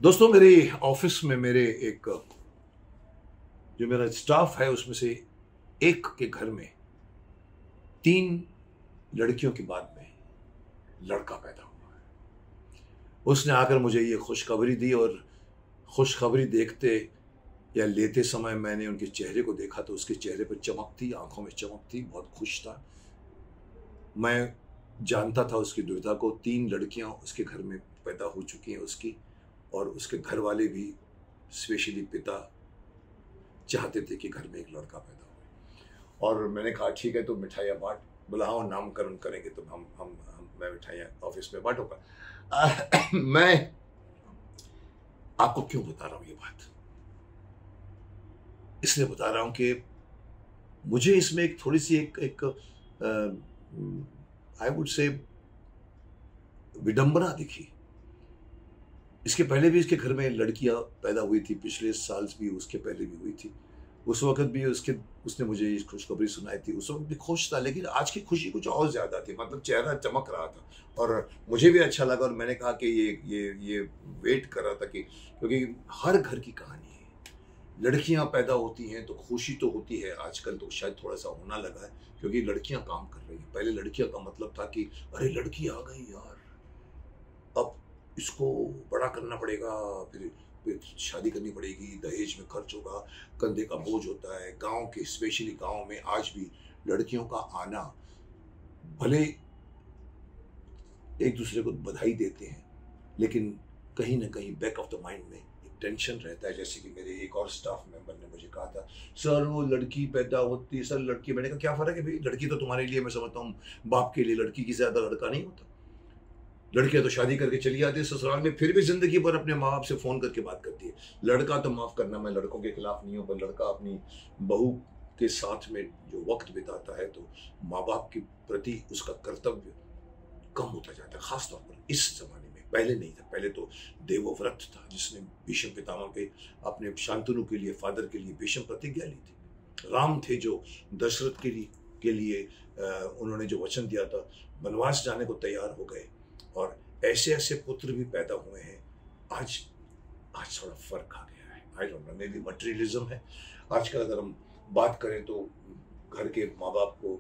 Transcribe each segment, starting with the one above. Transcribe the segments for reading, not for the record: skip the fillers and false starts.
दोस्तों, मेरे ऑफिस में मेरे एक जो मेरा स्टाफ है उसमें से एक के घर में 3 लड़कियों के बाद में लड़का पैदा हुआ है। उसने आकर मुझे ये खुशखबरी दी और खुशखबरी देखते या लेते समय मैंने उनके चेहरे को देखा तो उसके चेहरे पर चमक थी, आंखों में चमक थी, बहुत खुश था। मैं जानता था उसकी दुविधा को। 3 लड़कियां उसके घर में पैदा हो चुकी हैं उसकी, और उसके घर वाले भी, स्पेशली पिता, चाहते थे कि घर में एक लड़का पैदा हो। और मैंने कहा ठीक है, तो मिठाइयाँ बांट, बुलाओ, नामकरण करेंगे तो मैं मिठाइयाँ ऑफिस में बांटूंगा। मैं आपको क्यों बता रहा हूँ ये बात? इसलिए बता रहा हूँ कि मुझे इसमें एक थोड़ी सी एक आई वुड से विडंबना दिखी। इसके पहले भी इसके घर में लड़कियां पैदा हुई थी, पिछले साल भी, उसके पहले भी हुई थी। उस वक्त भी उसने मुझे ये खुशखबरी सुनाई थी। उस वक्त भी खुश था, लेकिन आज की खुशी कुछ और ज्यादा थी। मतलब चेहरा चमक रहा था और मुझे भी अच्छा लगा। और मैंने कहा कि ये वेट कर रहा था क्योंकि हर घर की कहानी है। लड़कियां पैदा होती हैं तो खुशी तो होती है। आजकल तो शायद थोड़ा सा होना लगा है क्योंकि लड़कियां काम कर रही हैं। पहले लड़कियां का मतलब था कि अरे लड़की आ गई यार, अब इसको बड़ा करना पड़ेगा, फिर शादी करनी पड़ेगी, दहेज में खर्च होगा, कंधे का बोझ होता है। गांव के, स्पेशली गांव में आज भी लड़कियों का आना, भले एक दूसरे को बधाई देते हैं लेकिन कहीं ना कहीं बैक ऑफ द माइंड में एक टेंशन रहता है। जैसे कि मेरे एक और स्टाफ मेंबर ने मुझे कहा था, सर वो लड़की पैदा होती है, सर लड़की। मैंने कहा क्या फर्क है भाई, लड़की तो तुम्हारे लिए, मैं समझता हूँ बाप के लिए लड़की की ज्यादा लड़का नहीं होता। लड़कियां तो शादी करके चली आती है ससुराल में, फिर भी जिंदगी भर अपने माँ बाप से फोन करके बात करती है। लड़का तो माफ करना, मैं लड़कों के खिलाफ नहीं हूँ, पर लड़का अपनी बहू के साथ में जो वक्त बिताता है तो माँ बाप के प्रति उसका कर्तव्य कम होता जाता है, खासतौर पर इस जमाने में। पहले नहीं था, पहले तो देवव्रत था जिसने भीष्म पितामह के, अपने शांतनु के लिए, फादर के लिए भीष्म प्रतिज्ञा ली थी। राम थे जो दशरथ के लिए उन्होंने जो वचन दिया था, वनवास जाने को तैयार हो गए। और ऐसे ऐसे पुत्र भी पैदा हुए हैं। आज थोड़ा फर्क आ गया है। I don't know, may be materialism है। आजकल अगर हम बात करें तो घर के माँ बाप को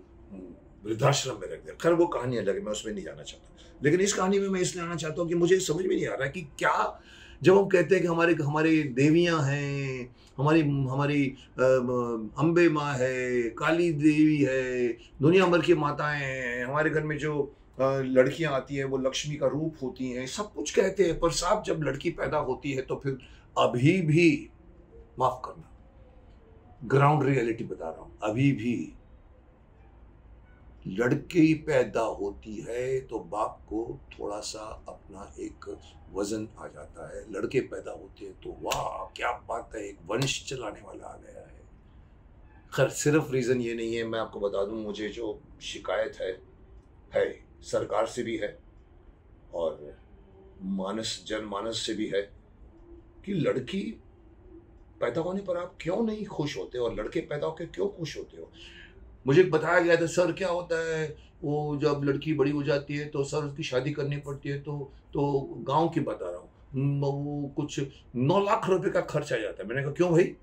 वृद्धाश्रम में रख दिया। खैर वो कहानी अलग है, मैं उसमें नहीं जाना चाहता। लेकिन इस कहानी में मैं इसलिए आना चाहता हूँ कि मुझे समझ में नहीं आ रहा है कि क्या, जब हम कहते हैं कि हमारे देवियाँ हैं, हमारी अम्बे माँ है, काली देवी है, दुनिया भर की माताएं हैं, हमारे घर में जो लड़कियां आती हैं वो लक्ष्मी का रूप होती हैं, सब कुछ कहते हैं, पर साहब जब लड़की पैदा होती है तो फिर अभी भी, माफ करना, ग्राउंड रियलिटी बता रहा हूं, अभी भी लड़की पैदा होती है तो बाप को थोड़ा सा अपना एक वजन आ जाता है। लड़के पैदा होते हैं तो वाह क्या बात है, एक वंश चलाने वाला आ गया है। खैर सिर्फ रीजन ये नहीं है, मैं आपको बता दूं, मुझे जो शिकायत है सरकार से भी है और जनमानस से भी है कि लड़की पैदा होने पर आप क्यों नहीं खुश होते और लड़के पैदा होकर क्यों खुश होते हो। मुझे बताया गया था, सर क्या होता है वो जब लड़की बड़ी हो जाती है तो सर उसकी शादी करनी पड़ती है, तो गांव की बता रहा हूँ, वो कुछ 9 लाख रुपए का खर्च आ जाता है। मैंने कहा क्यों भाई?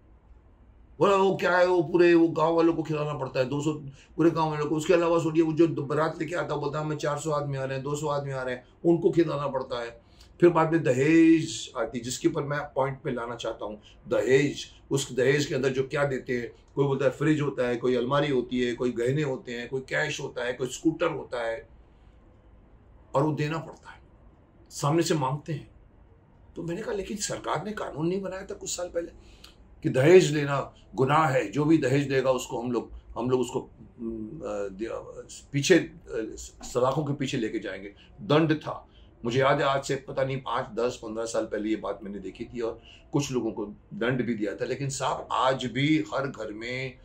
बोला वो क्या है, वो पूरे वो गांव वालों को खिलाना पड़ता है, 200 पूरे गांव वालों को। उसके अलावा सोचिए वो जो बारात लेके आता बोलता है मैं 400 आदमी आ रहे हैं, 200 आदमी आ रहे हैं, उनको खिलाना पड़ता है। फिर बाद में दहेज आती, जिसके ऊपर मैं पॉइंट पे लाना चाहता हूँ, दहेज। उस दहेज के अंदर जो क्या देते हैं, कोई बोलता है फ्रिज होता है, कोई अलमारी होती है, कोई गहने होते हैं, कोई कैश होता है, कोई स्कूटर होता है, और वो देना पड़ता है, सामने से मांगते हैं। तो मैंने कहा लेकिन सरकार ने कानून नहीं बनाया था कुछ साल पहले कि दहेज लेना गुनाह है, जो भी दहेज देगा उसको हम लोग उसको पीछे, सलाखों के पीछे लेके जाएंगे। दंड था, मुझे याद है, आज से पता नहीं 5, 10, 15 साल पहले ये बात मैंने देखी थी और कुछ लोगों को दंड भी दिया था। लेकिन साहब आज भी हर घर में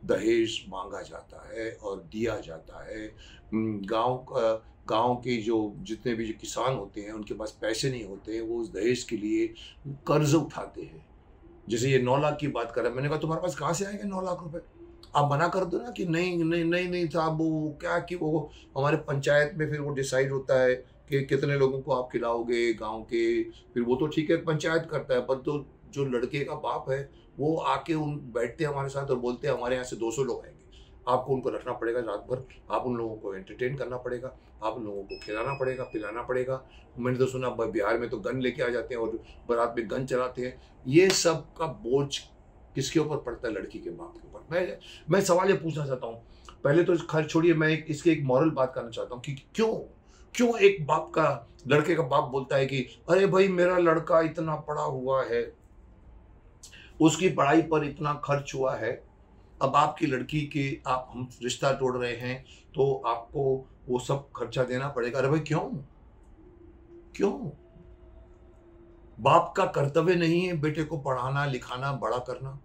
दहेज मांगा जाता है और दिया जाता है। गांव के जो जितने भी जो किसान होते हैं उनके पास पैसे नहीं होते, वो उस दहेज के लिए कर्ज उठाते हैं। जैसे ये 9 लाख की बात कर रहा है, मैंने कहा तुम्हारे पास कहाँ से आएंगे 9 लाख रुपए? आप मना कर दो ना कि नहीं नहीं नहीं नहीं साहब, वो क्या कि वो हमारे पंचायत में फिर वो डिसाइड होता है कि कितने लोगों को आप खिलाओगे गांव के, फिर वो तो ठीक है पंचायत करता है, पर तो जो लड़के का बाप है वो आके उन बैठते हैं हमारे साथ और बोलते हैं हमारे यहाँ से 200 लोग आएंगे, आपको उनको रखना पड़ेगा रात भर, आप उन लोगों को एंटरटेन करना पड़ेगा, आप उन लोगों को खिलाना पड़ेगा, पिलाना पड़ेगा। मैंने तो सुना बिहार में तो गन लेके आ जाते हैं और बारात में गन चलाते हैं। ये सब का बोझ किसके ऊपर पड़ता है? लड़की के बाप के ऊपर। मैं सवाल ये पूछना चाहता हूँ, पहले तो खैर छोड़िए, मैं इसके एक मॉरल बात करना चाहता हूँ कि क्यों एक बाप का, लड़के का बाप बोलता है कि अरे भाई मेरा लड़का इतना पढ़ा हुआ है, उसकी पढ़ाई पर इतना खर्च हुआ है, अब आपकी लड़की के आप हम रिश्ता तोड़ रहे हैं तो आपको वो सब खर्चा देना पड़ेगा। अरे भाई क्यों? बाप का कर्तव्य नहीं है बेटे को पढ़ाना लिखाना बड़ा करना?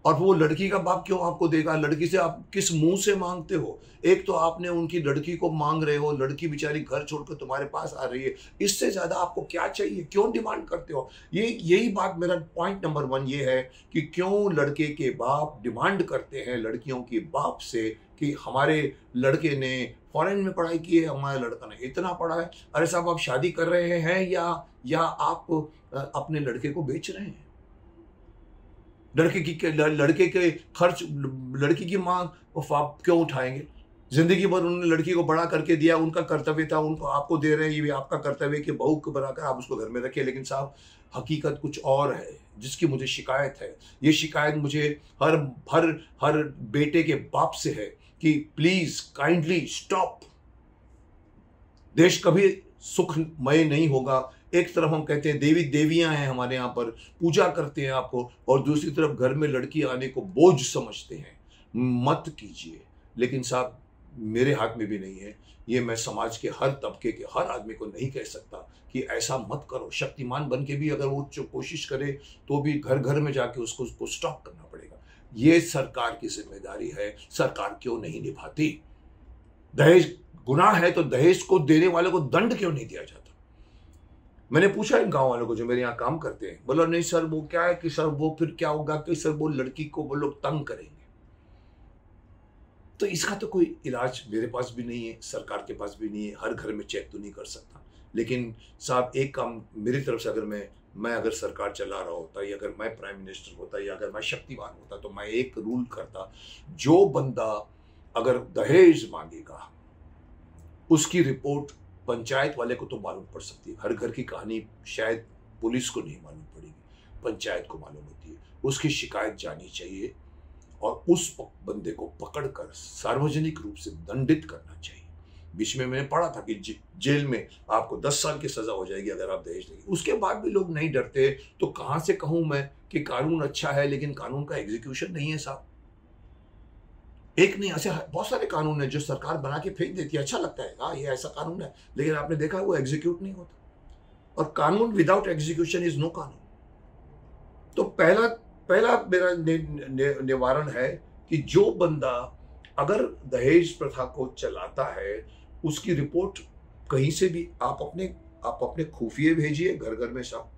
और वो लड़की का बाप क्यों आपको देगा? लड़की से आप किस मुंह से मांगते हो? एक तो आपने उनकी लड़की को मांग रहे हो, लड़की बेचारी घर छोड़कर तुम्हारे पास आ रही है, इससे ज्यादा आपको क्या चाहिए? क्यों डिमांड करते हो? यही बात, मेरा पॉइंट नंबर 1 ये है कि क्यों लड़के के बाप डिमांड करते हैं लड़कियों के बाप से कि हमारे लड़के ने फॉरेन में पढ़ाई की है, हमारे लड़का ने इतना पढ़ा है। अरे साहब, आप शादी कर रहे हैं या आप अपने लड़के को बेच रहे हैं? लड़के के खर्च लड़की की मांग आप क्यों उठाएंगे? जिंदगी भर उन्होंने लड़की को बड़ा करके दिया, उनका कर्तव्य था, उनको आपको दे रहे हैं, ये भी आपका कर्तव्य है कि बहू को बनाकर आप उसको घर में रखिए। लेकिन साहब, हकीकत कुछ और है जिसकी मुझे शिकायत है। ये शिकायत मुझे हर बेटे के बाप से है कि प्लीज काइंडली स्टॉप। देश कभी सुखमय नहीं होगा। एक तरफ हम कहते हैं देवी देवियां हैं हमारे यहाँ पर, पूजा करते हैं आपको, और दूसरी तरफ घर में लड़की आने को बोझ समझते हैं। मत कीजिए। लेकिन साहब, मेरे हाथ में भी नहीं है ये, मैं समाज के हर तबके के हर आदमी को नहीं कह सकता कि ऐसा मत करो। शक्तिमान बन के भी अगर वो कोशिश करे तो भी घर घर में जाके उसको स्टॉप करना पड़ेगा। ये सरकार की जिम्मेदारी है। सरकार क्यों नहीं निभाती? दहेज गुनाह है तो दहेज को देने वाले को दंड क्यों नहीं दिया जाता? मैंने पूछा इन गांव वालों को जो मेरे यहाँ काम करते हैं, बोला नहीं सर, वो क्या है कि सर वो फिर क्या होगा कि सर वो लड़की को वो लोग तंग करेंगे। तो इसका तो कोई इलाज मेरे पास भी नहीं है, सरकार के पास भी नहीं है, हर घर में चेक तो नहीं कर सकता। लेकिन साहब, एक काम मेरी तरफ से, अगर मैं अगर सरकार चला रहा होता, या अगर मैं प्राइम मिनिस्टर होता, या अगर मैं शक्तिवान होता, तो मैं एक रूल करता, जो बंदा अगर दहेज मांगेगा उसकी रिपोर्ट पंचायत वाले को तो मालूम पड़ सकती है। हर घर की कहानी शायद पुलिस को नहीं मालूम पड़ेगी, पंचायत को मालूम होती है। उसकी शिकायत जानी चाहिए और उस बंदे को पकड़कर सार्वजनिक रूप से दंडित करना चाहिए। बीच में मैंने पढ़ा था कि जेल में आपको 10 साल की सजा हो जाएगी अगर आप दहेज देंगे। उसके बाद भी लोग नहीं डरते, तो कहां से कहूं मैं कि कानून अच्छा है लेकिन कानून का एग्जीक्यूशन नहीं है साहब। एक नहीं, ऐसे बहुत सारे कानून है जो सरकार बना के फेंक देती है, अच्छा लगता है हाँ ये ऐसा कानून है, लेकिन आपने देखा वो एग्जीक्यूट नहीं होता। और कानून विदाउट एग्जीक्यूशन इज नो कानून। तो पहला मेरा निवारण है कि जो बंदा अगर दहेज प्रथा को चलाता है, उसकी रिपोर्ट कहीं से भी आप अपने खुफिए भेजिए घर घर में। साहब,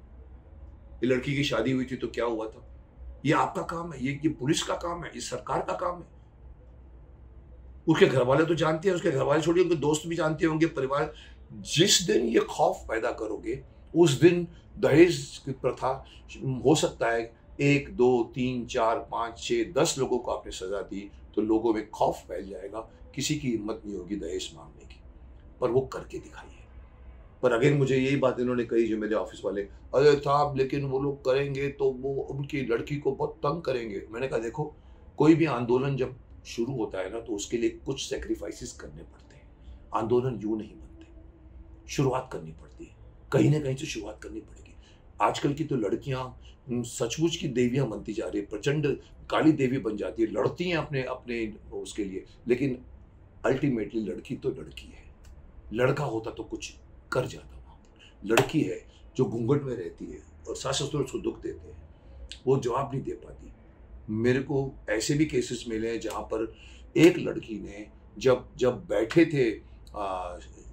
ये लड़की की शादी हुई थी तो क्या हुआ था, ये आपका काम है, ये पुलिस का काम है, ये सरकार का काम है। उसके घर वाले तो जानते हैं, उसके घर वाले छोड़िए, उनके दोस्त भी जानते होंगे, परिवार। जिस दिन ये खौफ पैदा करोगे उस दिन दहेज की प्रथा, हो सकता है 1 2 3 4 5 6 10 लोगों को आपने सजा दी तो लोगों में खौफ फैल जाएगा, किसी की हिम्मत नहीं होगी दहेज मांगने की। पर वो करके दिखाइए। पर अगेन मुझे यही बात इन्होंने कही जो मेरे ऑफिस वाले, अरे साहब लेकिन वो लोग करेंगे तो वो उनकी लड़की को बहुत तंग करेंगे। मैंने कहा देखो, कोई भी आंदोलन जब शुरू होता है ना तो उसके लिए कुछ सेक्रीफाइसेस करने पड़ते हैं। आंदोलन यूं नहीं बनते, शुरुआत करनी पड़ती है, कहीं ना कहीं से शुरुआत करनी पड़ेगी। आजकल की तो लड़कियां सचमुच की देवियां बनती जा रही है, प्रचंड काली देवी बन जाती है, लड़ती हैं अपने अपने उसके लिए। लेकिन अल्टीमेटली लड़की तो लड़की है, लड़का होता तो कुछ कर जाता। वहां लड़की है जो घूंघट में रहती है और सास ससुर उसको दुख देते हैं, वो जवाब नहीं दे पाती। मेरे को ऐसे भी केसेस मिले हैं जहाँ पर एक लड़की ने जब बैठे थे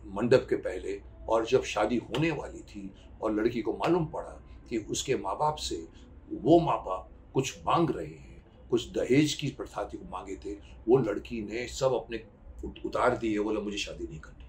मंडप के पहले, और जब शादी होने वाली थी और लड़की को मालूम पड़ा कि उसके माँ बाप से वो माँ बाप कुछ मांग रहे हैं, कुछ दहेज की प्रथा थी वो मांगे थे, वो लड़की ने सब अपने उतार दिए, बोला मुझे शादी नहीं करनी।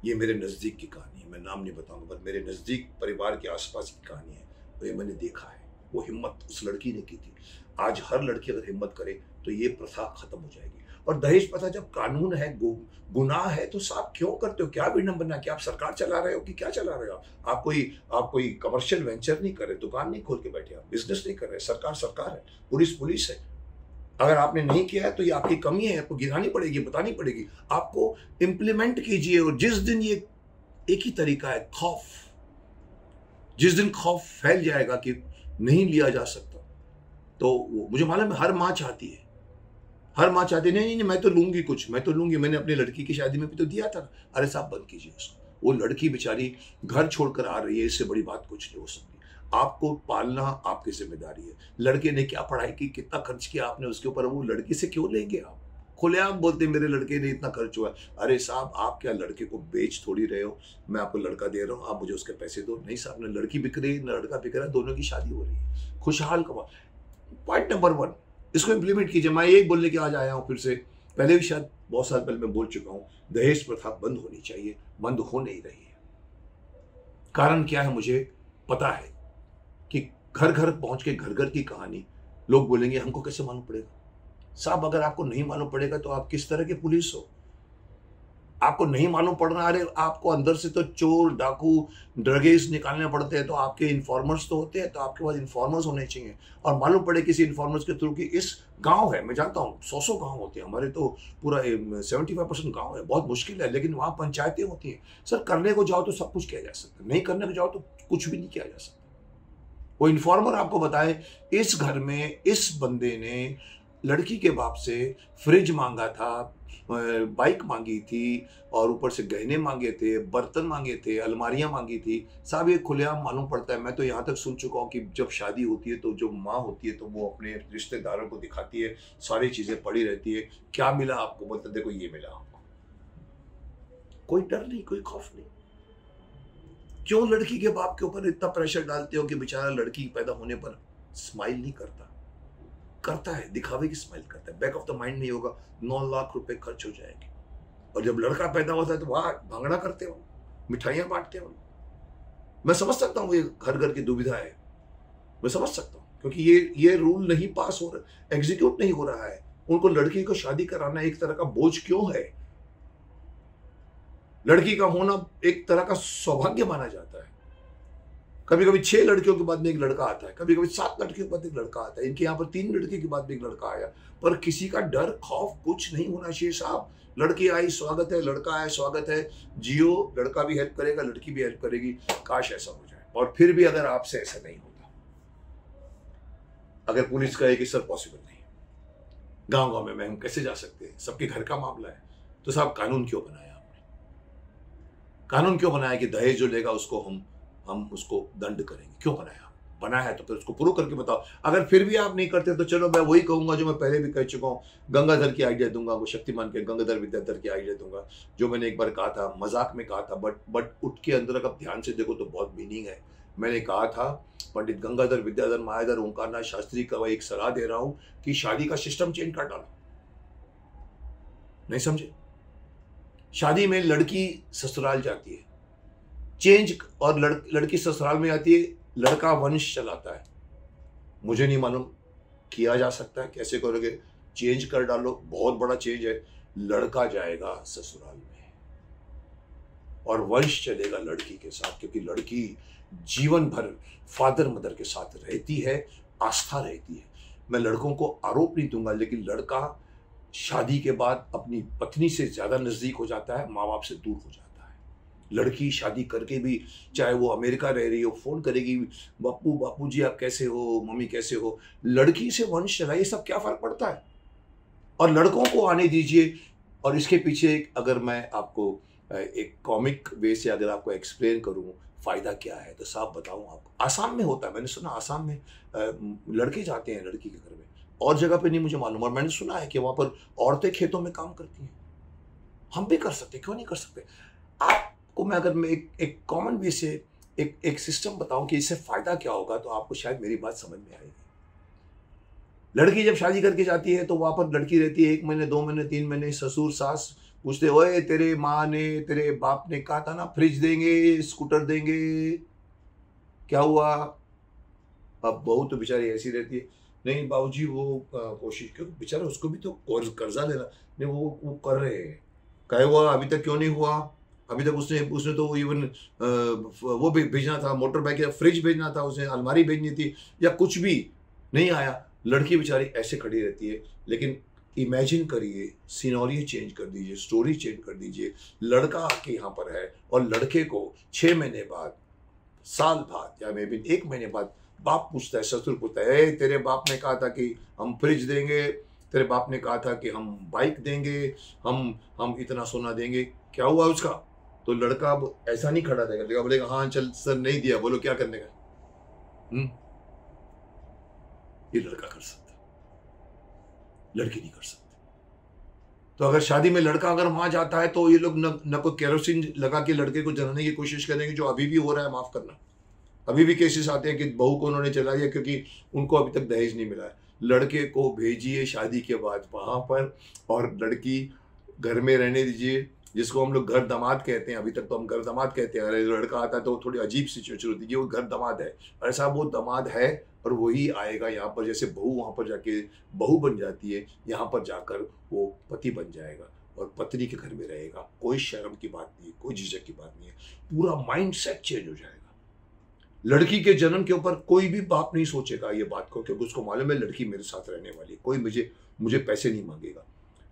ये मेरे नज़दीक की कहानी है, मैं नाम नहीं बताऊंगा, बट मेरे नज़दीक परिवार के आसपास की कहानी है, तो ये मैंने देखा है। वो हिम्मत उस लड़की ने की थी। आज हर लड़की अगर हिम्मत करे तो ये प्रथा खत्म हो जाएगी। और दहेज प्रथा जब कानून है, गुनाह है, तो साहब क्यों करते हो? क्या विडंबना, क्या आप सरकार चला रहे हो कि क्या चला रहे हो? आप कोई कमर्शियल वेंचर नहीं कर रहे, दुकान नहीं खोल के बैठे, आप बिजनेस नहीं कर रहे। सरकार है, पुलिस है। अगर आपने नहीं किया है तो ये आपकी कमी है, आपको गिरानी पड़ेगी, बतानी पड़ेगी, आपको इम्प्लीमेंट कीजिए। और जिस दिन ये एक ही तरीका है, खौफ, जिस दिन खौफ फैल जाएगा कि नहीं लिया जा सकता, तो मुझे मालूम है हर माँ चाहती है, नहीं, मैं तो लूंगी कुछ, मैं तो लूंगी। मैंने अपनी लड़की की शादी में भी तो दिया था। अरे साहब बंद कीजिए उसको। वो लड़की बेचारी घर छोड़कर आ रही है, इससे बड़ी बात कुछ नहीं हो सकती। आपको पालना आपकी जिम्मेदारी है। लड़के ने क्या पढ़ाई की, कितना खर्च किया आपने उसके ऊपर, वो लड़की से क्यों लेंगे आप? खुलेआम बोलते मेरे लड़के ने इतना खर्च हुआ। अरे साहब आप क्या लड़के को बेच थोड़ी रहे हो? मैं आपको लड़का दे रहा हूँ, आप मुझे उसके पैसे दो। नहीं साहब, न लड़की बिक रही है न लड़का बिक रहा है, दोनों की शादी हो रही है, खुशहाल कमा। पॉइंट नंबर 1, इसको इंप्लीमेंट कीजिए। मैं यही बोलने के आज आया हूँ फिर से, पहले भी शायद बहुत साल पहले मैं बोल चुका हूँ, दहेज प्रथा बंद होनी चाहिए, बंद हो नहीं रही है। कारण क्या है मुझे पता है कि घर घर पहुंच के घर घर की कहानी लोग बोलेंगे हमको कैसे मालूम पड़ेगा? साहब अगर आपको नहीं मालूम पड़ेगा तो आप किस तरह के पुलिस हो? आपको नहीं मालूम पड़ रहा, अरे आपको अंदर से तो चोर डाकू ड्रगेस निकालने पड़ते हैं, तो आपके इन्फॉर्मर्स तो होते हैं, तो आपके पास इन्फॉर्मर्स होने चाहिए। और मालूम पड़े किसी इन्फॉर्मर्स के थ्रू कि इस गांव है, मैं जानता हूँ 100 गांव होते हैं हमारे, तो पूरा 75% गांव है, बहुत मुश्किल है, लेकिन वहाँ पंचायतें होती हैं। सर करने को जाओ तो सब कुछ किया जा सकता है, नहीं करने को जाओ तो कुछ भी नहीं किया जा सकता। वो इन्फॉर्मर आपको बताए इस घर में इस बंदे ने लड़की के बाप से फ्रिज मांगा था, बाइक मांगी थी, और ऊपर से गहने मांगे थे, बर्तन मांगे थे, अलमारियां मांगी थी। साहब ये खुलेआम मालूम पड़ता है। मैं तो यहाँ तक सुन चुका हूँ कि जब शादी होती है तो जो माँ होती है तो वो अपने रिश्तेदारों को दिखाती है, सारी चीजें पड़ी रहती है, क्या मिला आपको? बोलते देखो ये मिला आपको। कोई डर नहीं, कोई खौफ नहीं। क्यों लड़की के बाप के ऊपर इतना प्रेशर डालते हो कि बेचारा लड़की पैदा होने पर स्माइल नहीं करता है, दिखावे की स्माइल करता है। बैक ऑफ द माइंड नहीं होगा 9 लाख रुपए खर्च हो जाएंगे। और जब लड़का पैदा होता है तो वहां भांगड़ा करते हो, मिठाइयां बांटते हो। मैं समझ सकता हूँ ये घर घर की दुविधा है, मैं समझ सकता हूँ, क्योंकि ये रूल नहीं पास हो रहा, एग्जीक्यूट नहीं हो रहा है। उनको लड़की को शादी कराना एक तरह का बोझ क्यों है? लड़की का होना एक तरह का सौभाग्य माना जाता है। कभी कभी 6 लड़कियों के बाद में एक लड़का आता है, कभी कभी 7 लड़कियों के बाद एक लड़का आता है। इनके यहाँ पर 3 लड़की के बाद में एक लड़का आया, पर किसी का डर खौफ कुछ नहीं होना चाहिए साहब। लड़की आई स्वागत है, लड़का आया स्वागत है, जियो। लड़का भी हेल्प करेगा, लड़की भी हेल्प करेगी। काश ऐसा हो जाए। और फिर भी अगर आपसे ऐसा नहीं होता, अगर पुलिस कहे कि सर पॉसिबल नहीं, गांव गांव में हम कैसे जा सकते हैं, सबके घर का मामला है, तो साहब कानून क्यों बनाया आपने? कानून क्यों बनाया कि दहेज जो लेगा उसको हम उसको दंड करेंगे? क्यों बनाया है तो फिर उसको प्रूव करके बताओ। अगर फिर भी आप नहीं करते तो चलो मैं वही कहूंगा जो मैं पहले भी कह चुका हूँ, गंगाधर की आइडिया दूंगा, वो शक्तिमान के गंगाधर विद्याधर की आइडिया दूंगा, जो मैंने एक बार कहा था, मजाक में कहा था, बट उठ के अंदर अगर ध्यान से देखो तो बहुत मीनिंग है। मैंने कहा था पंडित गंगाधर विद्याधर मायाधर ओंकारनाथ शास्त्री का एक सलाह दे रहा हूं कि शादी का सिस्टम चेंज कर डालो। नहीं समझे? शादी में लड़की ससुराल जाती है, चेंज, और लड़की ससुराल में आती है, लड़का वंश चलाता है। मुझे नहीं मालूम किया जा सकता है, कैसे करोगे? चेंज कर डालो, बहुत बड़ा चेंज है। लड़का जाएगा ससुराल में और वंश चलेगा लड़की के साथ, क्योंकि लड़की जीवन भर फादर मदर के साथ रहती है, आस्था रहती है। मैं लड़कों को आरोप नहीं दूंगा, लेकिन लड़का शादी के बाद अपनी पत्नी से ज्यादा नजदीक हो जाता है, माँ बाप से दूर हो जाता है। लड़की शादी करके भी, चाहे वो अमेरिका रह रही हो, फोन करेगी, बापू जी आप कैसे हो, मम्मी कैसे हो। लड़की से वंश चला, ये सब क्या फर्क पड़ता है? और लड़कों को आने दीजिए। और इसके पीछे अगर मैं आपको एक कॉमिक वे से अगर आपको एक्सप्लेन करूं फायदा क्या है, तो साहब बताऊं आपको। आसाम में होता है, मैंने सुना आसाम में लड़के जाते हैं लड़की के घर में, और जगह पे नहीं मुझे मालूम, और मैंने सुना है कि वहां पर औरतें खेतों में काम करती हैं। हम भी कर सकते, क्यों नहीं कर सकते? आपको मैं अगर एक कॉमन वे से एक सिस्टम बताऊं कि इससे फायदा क्या होगा, तो आपको शायद मेरी बात समझ में आएगी। लड़की जब शादी करके जाती है तो वहां पर लड़की रहती है 1 महीने, 2 महीने, 3 महीने, ससुर सास पूछते ओए तेरे माँ ने तेरे बाप ने कहा था ना फ्रिज देंगे स्कूटर देंगे, क्या हुआ? अब बहू तो बेचारी ऐसी रहती है, नहीं बाबूजी वो कोशिश क्यों, बेचारा उसको भी तो कर्जा लेना, नहीं वो कर रहे हैं, क्या हुआ अभी तक क्यों नहीं हुआ? अभी तक उसने उसने तो इवन वो भी भेजना था, मोटर बाइक या फ्रिज भेजना था, उसने अलमारी भेजनी थी या कुछ भी नहीं आया। लड़की बेचारी ऐसे खड़ी रहती है। लेकिन इमेजिन करिए, सिनेरियो चेंज कर दीजिए, स्टोरी चेंज कर दीजिए, लड़का आपके यहाँ पर है और लड़के को 6 महीने बाद, साल बाद या मे बी 1 महीने बाद बाप पूछता है, ससुर पूछता है, ए तेरे बाप ने कहा था कि हम फ्रिज देंगे, तेरे बाप ने कहा था कि हम बाइक देंगे, हम इतना सोना देंगे, क्या हुआ उसका? तो लड़का अब ऐसा नहीं खड़ा रहेगा, लड़का बोलेगा हाँ चल सर नहीं दिया, बोलो क्या करने का? ये लड़का कर सकता, लड़की नहीं कर सकती। तो अगर शादी में लड़का अगर वहां जाता है तो ये लोग न कोई केरोसिन लगा के लड़के को जलाने की कोशिश करेंगे, जो अभी भी हो रहा है, माफ करना। अभी भी केसेस आते हैं कि बहू को उन्होंने चला दिया क्योंकि उनको अभी तक दहेज नहीं मिला है। लड़के को भेजिए शादी के बाद वहां पर, और लड़की घर में रहने दीजिए, जिसको हम लोग घर दामाद कहते हैं। अभी तक तो हम घर दामाद कहते हैं, अरे लड़का आता है तो थोड़ी अजीब सिचुएशन होती है कि वो घर दामाद है, ऐसा वो दामाद है और वही आएगा यहाँ पर। जैसे बहू वहां पर जाके बहू बन जाती है, यहाँ पर जाकर वो पति बन जाएगा और पत्नी के घर में रहेगा। कोई शर्म की बात नहीं है, कोई झिझक की बात नहीं है, पूरा माइंड सेट चेंज हो जाएगा। लड़की के जन्म के ऊपर कोई भी बाप नहीं सोचेगा ये बात को, क्योंकि उसको मालूम है लड़की मेरे साथ रहने वाली है, कोई मुझे पैसे नहीं मांगेगा।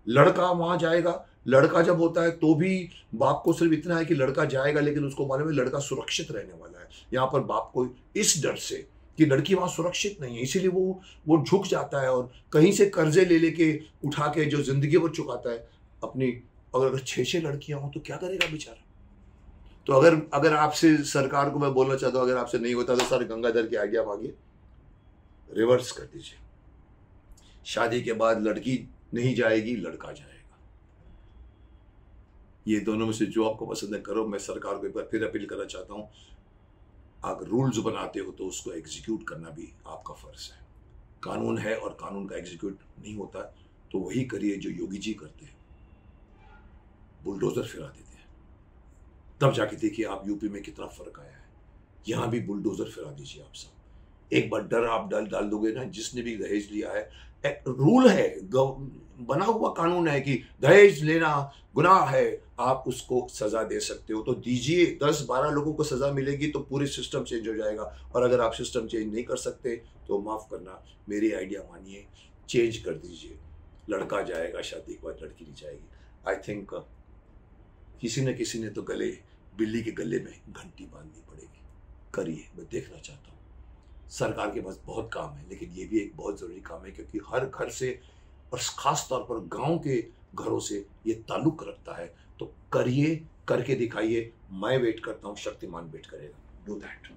लड़का वहां जाएगा, लड़का जब होता है तो भी बाप को सिर्फ इतना है कि लड़का जाएगा, लेकिन उसको मालूम है लड़का सुरक्षित रहने वाला है। यहाँ पर बाप को इस डर से कि लड़की वहां सुरक्षित नहीं है, इसीलिए वो झुक जाता है और कहीं से कर्जे ले लेके उठा के जो जिंदगी भर चुकाता है अपनी। अगर 6 लड़कियां हो तो क्या करेगा बेचारा? तो अगर आपसे सरकार को मैं बोलना चाहता हूं, अगर आपसे नहीं होता तो सर गंगाधर की आज्ञा मांगिए, रिवर्स कर दीजिए। शादी के बाद लड़की नहीं जाएगी, लड़का जाएगा। ये दोनों में से जो आपको पसंद है करो। मैं सरकार को एक बार फिर अपील करना चाहता हूं, अगर रूल्स बनाते हो तो उसको एग्जीक्यूट करना भी आपका फर्ज है। कानून है और कानून का एग्जीक्यूट नहीं होता तो वही करिए जो योगी जी करते हैं, बुलडोजर फिरा देते हैं। तब जाके देखिए आप यूपी में कितना फर्क आया है। यहां भी बुलडोजर फिरा दीजिए आप सब। एक बार डर आप डाल दोगे ना, जिसने भी दहेज लिया है, रूल है, बना हुआ कानून है कि दहेज लेना गुनाह है, आप उसको सजा दे सकते हो तो दीजिए। 10-12 लोगों को सजा मिलेगी तो पूरे सिस्टम चेंज हो जाएगा। और अगर आप सिस्टम चेंज नहीं कर सकते तो माफ करना, मेरी आइडिया मानिए, चेंज कर दीजिए। लड़का जाएगा शादी के बाद, लड़की नहीं जाएगी। आई थिंक किसी ने तो बिल्ली के गले में घंटी बांधनी पड़ेगी। करिए, मैं देखना चाहता हूँ। सरकार के पास बहुत काम है, लेकिन ये भी एक बहुत जरूरी काम है, क्योंकि हर घर से और खास तौर पर गांव के घरों से ये ताल्लुक रखता है। तो करिए, करके दिखाइए। मैं वेट करता हूँ, शक्तिमान वेट करेगा। Do that.